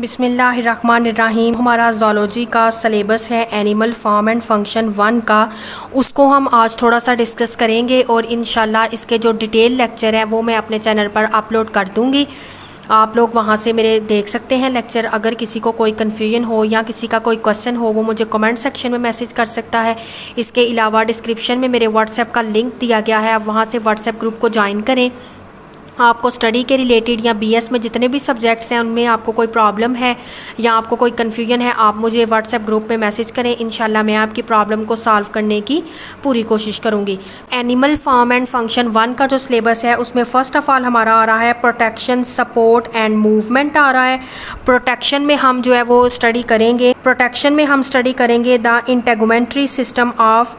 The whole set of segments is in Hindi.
बिस्मिल्लाहिर्रहमानिर्रहीम। हमारा ज़ूलॉजी का सिलेबस है एनिमल फॉर्म एंड फंक्शन 1 का, उसको हम आज थोड़ा सा डिस्कस करेंगे और इंशाल्लाह इसके जो डिटेल लेक्चर हैं वो मैं अपने चैनल पर अपलोड कर दूँगी। आप लोग वहाँ से मेरे देख सकते हैं लेक्चर। अगर किसी को कोई कन्फ्यूजन हो या किसी का कोई क्वेश्चन हो वो मुझे कमेंट सेक्शन में मैसेज कर सकता है। इसके अलावा डिस्क्रिप्शन में मेरे व्हाट्सएप का लिंक दिया गया है, आप वहाँ से व्हाट्सएप ग्रुप को ज्वाइन करें। आपको स्टडी के रिलेटेड या बीएस में जितने भी सब्जेक्ट्स हैं उनमें आपको कोई प्रॉब्लम है या आपको कोई कन्फ्यूजन है, आप मुझे व्हाट्सएप ग्रुप में मैसेज करें। इंशाल्लाह मैं आपकी प्रॉब्लम को सॉल्व करने की पूरी कोशिश करूँगी। एनिमल फॉर्म एंड फंक्शन 1 का जो सिलेबस है उसमें फ़र्स्ट ऑफ़ ऑल हमारा आ रहा है प्रोटेक्शन, सपोर्ट एंड मूवमेंट आ रहा है। प्रोटेक्शन में हम जो है वो स्टडी करेंगे the integumentary system of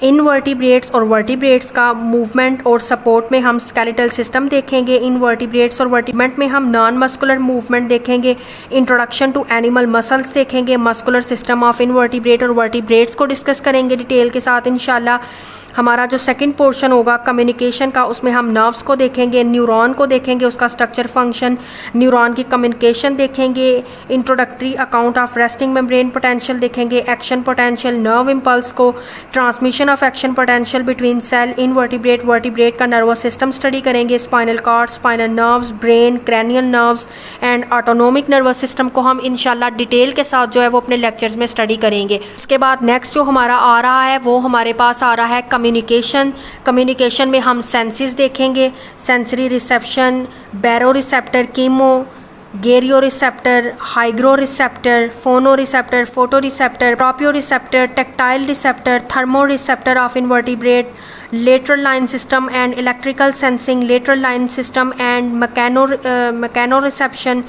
invertebrates और वर्टिब्रेट्स का। मूवमेंट और सपोर्ट में हम स्केलेटल सिस्टम देखेंगे। इनवर्टिब्रेट्स और वर्टिब्रेट में हम नॉन मस्कुलर मूवमेंट देखेंगे। इंट्रोडक्शन टू एनिमल मसल्स देखेंगे। मस्कुलर सिस्टम ऑफ इनवर्टिब्रेट और वर्टिब्रेट्स को डिस्कस करेंगे डिटेल के साथ इंशाल्लाह। हमारा जो सेकंड पोर्शन होगा कम्युनिकेशन का, उसमें हम नर्व्स को देखेंगे, न्यूरॉन को देखेंगे, उसका स्ट्रक्चर फंक्शन, न्यूरॉन की कम्युनिकेशन देखेंगे। Introductory account of resting membrane potential देखेंगे, एक्शन पोटेंशियल, नर्व इम्पल्स को, transmission of action potential between cell, invertebrate vertebrate का नर्वस सिस्टम स्टडी करेंगे, spinal cord, spinal nerves, brain, cranial nerves and autonomic nervous system को हम इंशाल्लाह डिटेल के साथ जो है वो अपने लेक्चर्स में स्टडी करेंगे। उसके बाद नेक्स्ट जो हमारा आ रहा है वो हमारे पास आ रहा है कम्युनिकेशन में हम सेंसेस देखेंगे, sensory reception, baroreceptor, chemo, गेरियो receptor, hygroreceptor, phonoreceptor, photoreceptor, proprioreceptor, tactile receptor, thermoreceptor of invertebrate, lateral line system and electrical sensing, lateral line system and mechanoreception,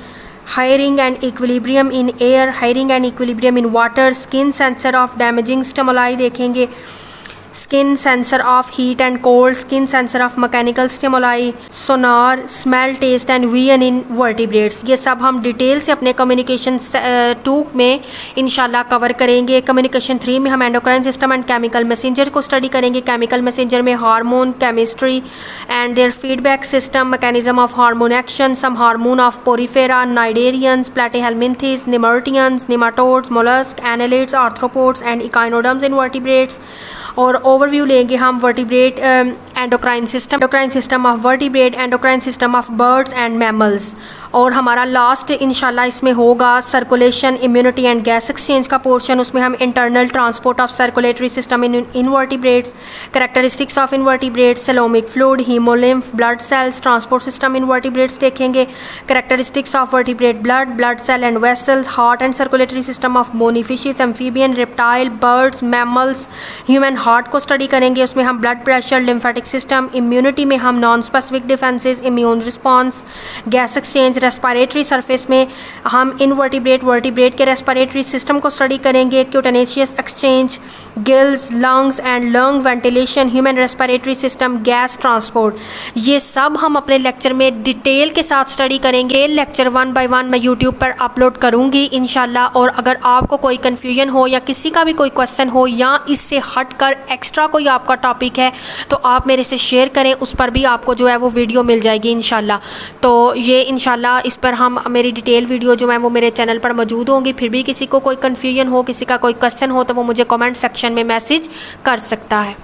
hiring and equilibrium in air, hiring and equilibrium in water, skin sensor of damaging stimuli देखेंगे, skin sensor of heat and cold, skin sensor of mechanical stimuli, sonar, smell, taste and vision in vertebrates. ये सब हम डिटेल से अपने कम्युनिकेशन 2 में इंशाल्लाह कवर करेंगे। कम्युनिकेशन 3 में हम endocrine system and chemical messenger को स्टडी करेंगे। केमिकल मैसेंजर में hormone, chemistry and their feedback system, mechanism of hormone action, some hormone of Porifera, cnidarians, Platyhelminthes, nemertians, nematodes, mollusc, annelids, arthropods and echinoderms in vertebrates. और ओवरव्यू लेंगे हम vertebrate endocrine system of vertebrate, endocrine system of birds and mammals. और हमारा लास्ट इंशाल्लाह इसमें होगा circulation, immunity and gas exchange का पोर्शन। उसमें हम internal transport of circulatory system in invertebrates, characteristics of invertebrates, coelomic fluid, haemolymph, blood cells, transport system invertebrates देखेंगे। Characteristics of vertebrate blood cell and vessels, heart and circulatory system of bony fishes, amphibian, reptile, birds, mammals, human heart को स्टडी करेंगे। उसमें हम blood pressure, lymphatic system, immunity में हम non specific defences, immune response, gas exchange, respiratory surface में हम वर्टिब्रेट के रेस्पिरेटरी सिस्टम को स्टडी करेंगे। क्यूटेनेशियस exchange, gills, lungs and lung ventilation, human respiratory system, gas transport, ये सब हम अपने लेक्चर में डिटेल के साथ स्टडी करेंगे। लेक्चर 1 बाय 1 मैं यूट्यूब पर अपलोड करूंगी इंशाल्लाह। और अगर आपको कोई कन्फ्यूजन हो या किसी का भी कोई क्वेश्चन हो या इससे हटकर एक्स्ट्रा कोई आपका टॉपिक है तो आप मेरे से शेयर करें, उस पर भी आपको जो है वो वीडियो मिल जाएगी इंशाल्लाह। तो ये इंशाल्लाह इस पर हम मेरी डिटेल वीडियो जो है वो मेरे चैनल पर मौजूद होंगी। फिर भी किसी को कोई कन्फ्यूजन हो, किसी का कोई क्वेश्चन हो तो वो मुझे कमेंट सेक्शन में मैसेज कर सकता है।